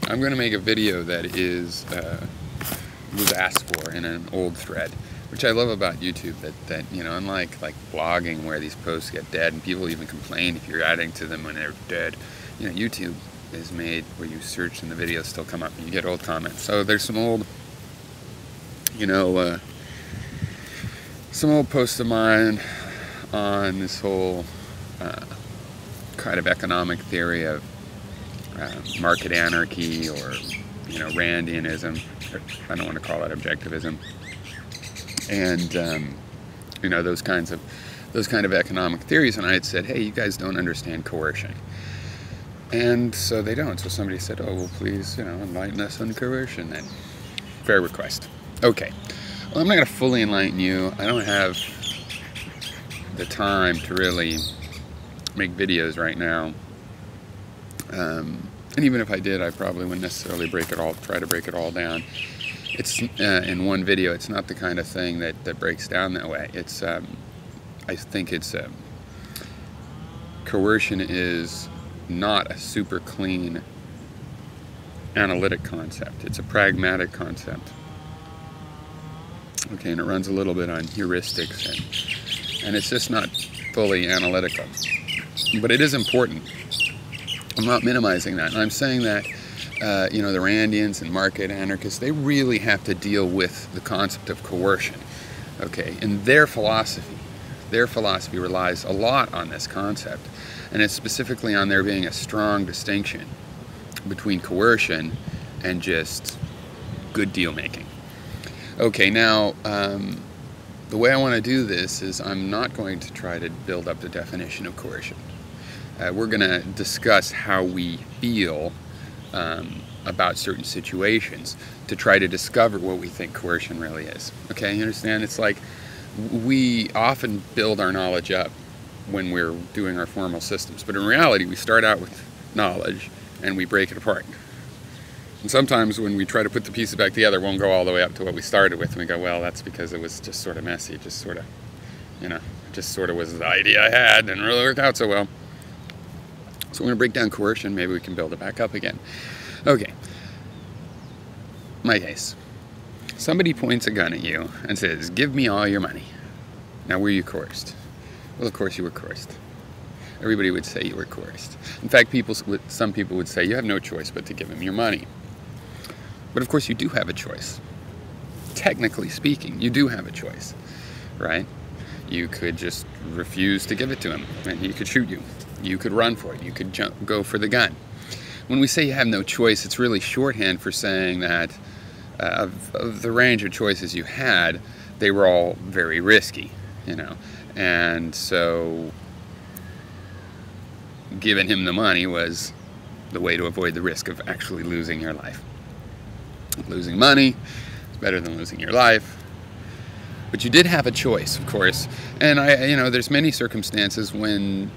I'm going to make a video that was asked for in an old thread, which I love about YouTube, that you know, unlike like blogging where these posts get dead and people even complain if you're adding to them when they're dead, you know, YouTube is made where you search and the videos still come up and you get old comments. So there's some old, you know, some old posts of mine on this whole kind of economic theory of market anarchy, or, you know, Randianism. I don't want to call that objectivism. And you know, those kind of economic theories. And I had said, hey, you guys don't understand coercion. And so they don't. So somebody said, oh, well, please, you know, enlighten us on coercion then. Fair request. Okay. Well, I'm not going to fully enlighten you. I don't have the time to really make videos right now. And even if I did, I probably wouldn't necessarily try to break it all down. It's in one video. It's not the kind of thing that breaks down that way. It's I think it's coercion is not a super clean analytic concept. It's a pragmatic concept. Okay, and it runs a little bit on heuristics, and it's just not fully analytical. But it is important. I'm not minimizing that. And I'm saying that you know, the Randians and market anarchists, they really have to deal with the concept of coercion. Okay, and their philosophy relies a lot on this concept, and it's specifically on there being a strong distinction between coercion and just good deal making. Okay, now the way I want to do this is I'm not going to try to build up the definition of coercion. We're going to discuss how we feel about certain situations to try to discover what we think coercion really is. Okay, you understand? It's like we often build our knowledge up when we're doing our formal systems, but in reality we start out with knowledge and we break it apart. And sometimes when we try to put the pieces back together, it won't go all the way up to what we started with, and we go, well, that's because it was just sort of messy, just sort of, you know, just sort of was the idea I had, didn't really work out so well. So we're going to break down coercion, maybe we can build it back up again. Okay, my case. Somebody points a gun at you and says, give me all your money. Now, were you coerced? Well, of course you were coerced. Everybody would say you were coerced. In fact, some people would say you have no choice but to give him your money. But of course you do have a choice. Technically speaking, you do have a choice, right? You could just refuse to give it to him and he could shoot you. You could run for it. You could go for the gun. When we say you have no choice, it's really shorthand for saying that of the range of choices you had, they were all very risky, you know. And so giving him the money was the way to avoid the risk of actually losing your life. Losing money is better than losing your life. But you did have a choice, of course. And you know, there's many circumstances when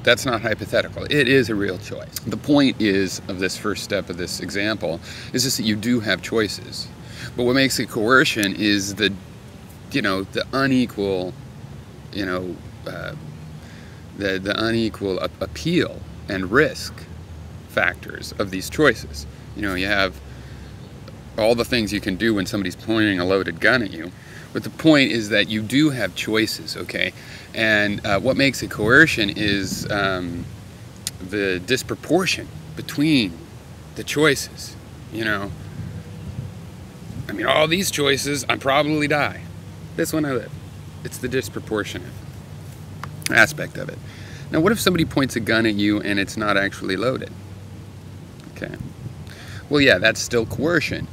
that's not hypothetical. It is a real choice. The point is, of this first step of this example, is just that you do have choices. But what makes it coercion is the, you know, the unequal, you know, the unequal appeal and risk factors of these choices. You know, you have all the things you can do when somebody's pointing a loaded gun at you. But the point is that you do have choices, okay? And what makes it coercion is the disproportion between the choices, you know? I mean, all these choices, I'd probably die. This one I live. It's the disproportionate aspect of it. Now, what if somebody points a gun at you and it's not actually loaded? Okay. Well, yeah, that's still coercion.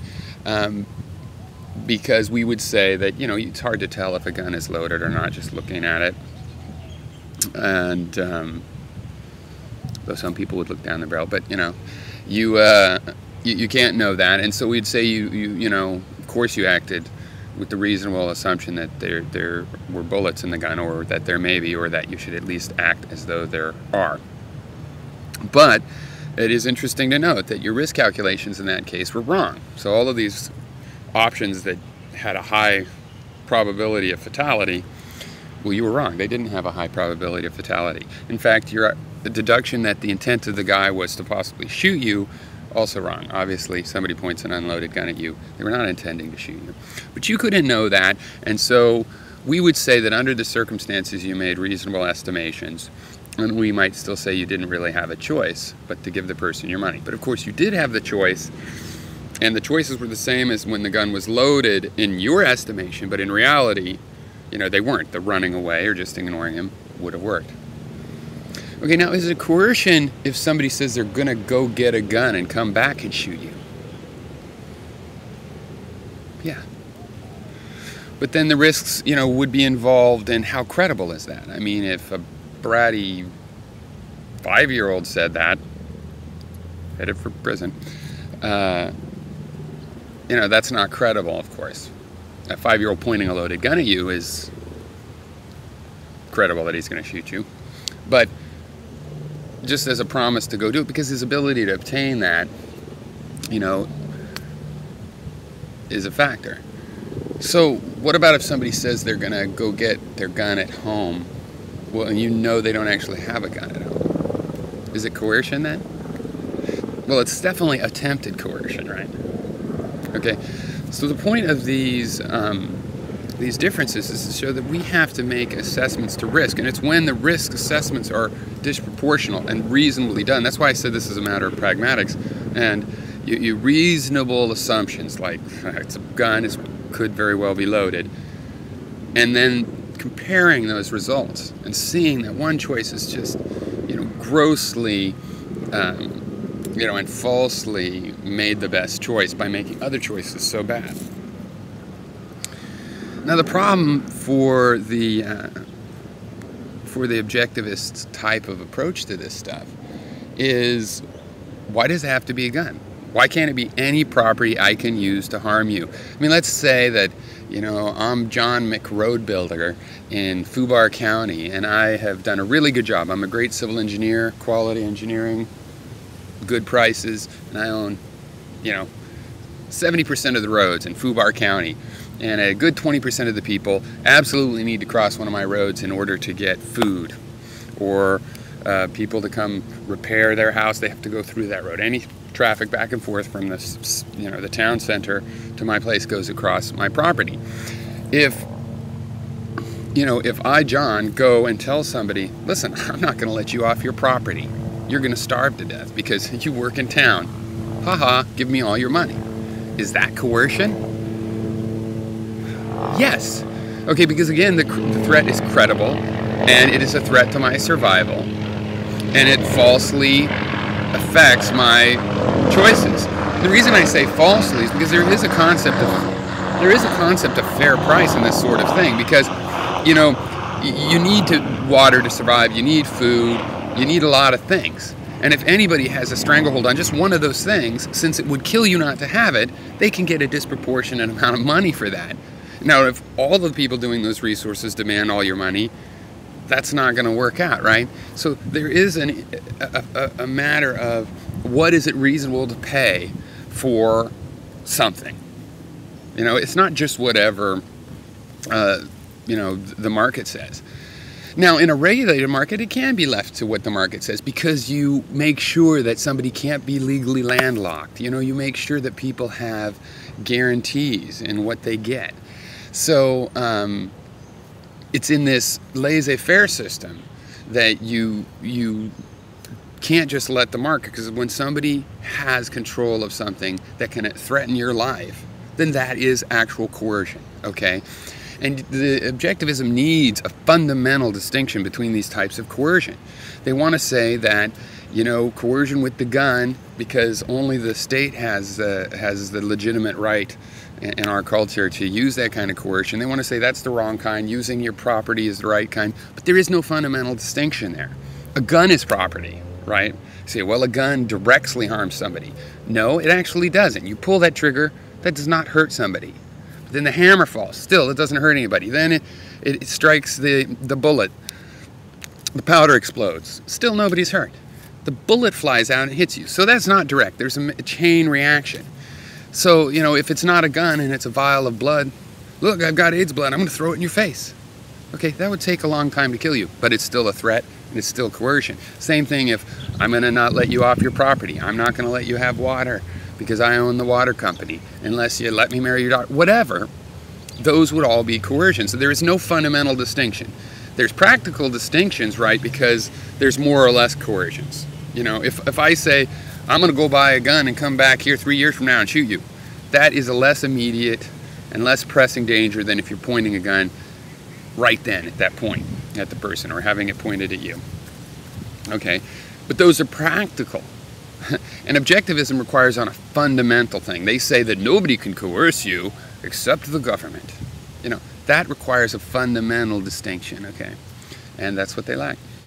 Because we would say that, you know, it's hard to tell if a gun is loaded or not just looking at it. And though some people would look down the barrel, but, you know, you can't know that. And so we'd say you know, of course you acted with the reasonable assumption that there were bullets in the gun, or that there may be, or that you should at least act as though there are. But it is interesting to note that your risk calculations in that case were wrong. So all of these options that had a high probability of fatality, well, you were wrong. They didn't have a high probability of fatality. In fact, the deduction that the intent of the guy was to possibly shoot you Also wrong. Obviously, if somebody points an unloaded gun at you, they were not intending to shoot you. But you couldn't know that, and so we would say that under the circumstances you made reasonable estimations, and we might still say you didn't really have a choice but to give the person your money. But of course you did have the choice, and the choices were the same as when the gun was loaded in your estimation, but in reality, you know, they weren't. The running away or just ignoring him would have worked. Okay, now is it coercion if somebody says they're gonna go get a gun and come back and shoot you? Yeah. But then the risks, you know, would be involved in how credible is that? I mean, if a bratty 5-year-old said that, headed for prison, you know, that's not credible, of course. A 5-year-old pointing a loaded gun at you is credible that he's going to shoot you. But just as a promise to go do it, because his ability to obtain that, you know, is a factor. So what about if somebody says they're going to go get their gun at home? Well, and you know they don't actually have a gun at home. Is it coercion then? Well, it's definitely attempted coercion, right? Okay, so the point of these differences is to show that we have to make assessments to risk, and it's when the risk assessments are disproportional and reasonably done. That's why I said this is a matter of pragmatics, and you reasonable assumptions like it's a gun, it could very well be loaded, and then comparing those results and seeing that one choice is just, you know, grossly, you know, and falsely made the best choice by making other choices so bad. Now the problem for the objectivist type of approach to this stuff is, why does it have to be a gun? Why can't it be any property I can use to harm you? I mean, let's say that, you know, I'm John McRoadbuilder in Fubar County, and I have done a really good job. I'm a great civil engineer, quality engineering, good prices, and I own, you know, 70% of the roads in Fubar County, and a good 20% of the people absolutely need to cross one of my roads in order to get food, or people to come repair their house, they have to go through that road. Any traffic back and forth from this, you know, the town center to my place goes across my property. If, you know, if I, John, go and tell somebody, listen, I'm not going to let you off your property. You're going to starve to death because you work in town. Haha, give me all your money. Is that coercion? Yes. Okay, because again, the threat is credible, and it is a threat to my survival, and it falsely affects my choices. The reason I say falsely is because there is a concept of fair price in this sort of thing, because, you know, you need water to survive, you need food, you need a lot of things. And if anybody has a stranglehold on just one of those things, since it would kill you not to have it, they can get a disproportionate amount of money for that. Now, if all the people doing those resources demand all your money, that's not going to work out, right? So there is a matter of what is it reasonable to pay for something. You know, it's not just whatever, you know, the market says. Now, in a regulated market, it can be left to what the market says, because you make sure that somebody can't be legally landlocked. You know, you make sure that people have guarantees in what they get. So it's in this laissez-faire system that you can't just let the market, because when somebody has control of something that can threaten your life, then that is actual coercion, okay? And the objectivism needs a fundamental distinction between these types of coercion. They want to say that, you know, coercion with the gun, because only the state has the legitimate right in our culture to use that kind of coercion. They want to say that's the wrong kind, using your property is the right kind, but there is no fundamental distinction there. A gun is property, right? You say, well, a gun directly harms somebody. No, it actually doesn't. You pull that trigger, that does not hurt somebody. But then the hammer falls, still, it doesn't hurt anybody. Then it strikes the bullet, the powder explodes, still nobody's hurt. The bullet flies out and hits you, so that's not direct. There's a chain reaction. So, you know, if it's not a gun and it's a vial of blood, look, I've got AIDS blood, I'm going to throw it in your face. Okay, that would take a long time to kill you, but it's still a threat, and it's still coercion. Same thing if I'm going to not let you off your property. I'm not going to let you have water because I own the water company unless you let me marry your daughter. Whatever. Those would all be coercion. So there is no fundamental distinction. There's practical distinctions, right, because there's more or less coercions. You know, if I say, I'm going to go buy a gun and come back here 3 years from now and shoot you, that is a less immediate and less pressing danger than if you're pointing a gun right then at that point at the person or having it pointed at you. Okay, but those are practical. And objectivism requires on a fundamental thing. They say that nobody can coerce you except the government. You know, that requires a fundamental distinction, okay? And that's what they lack.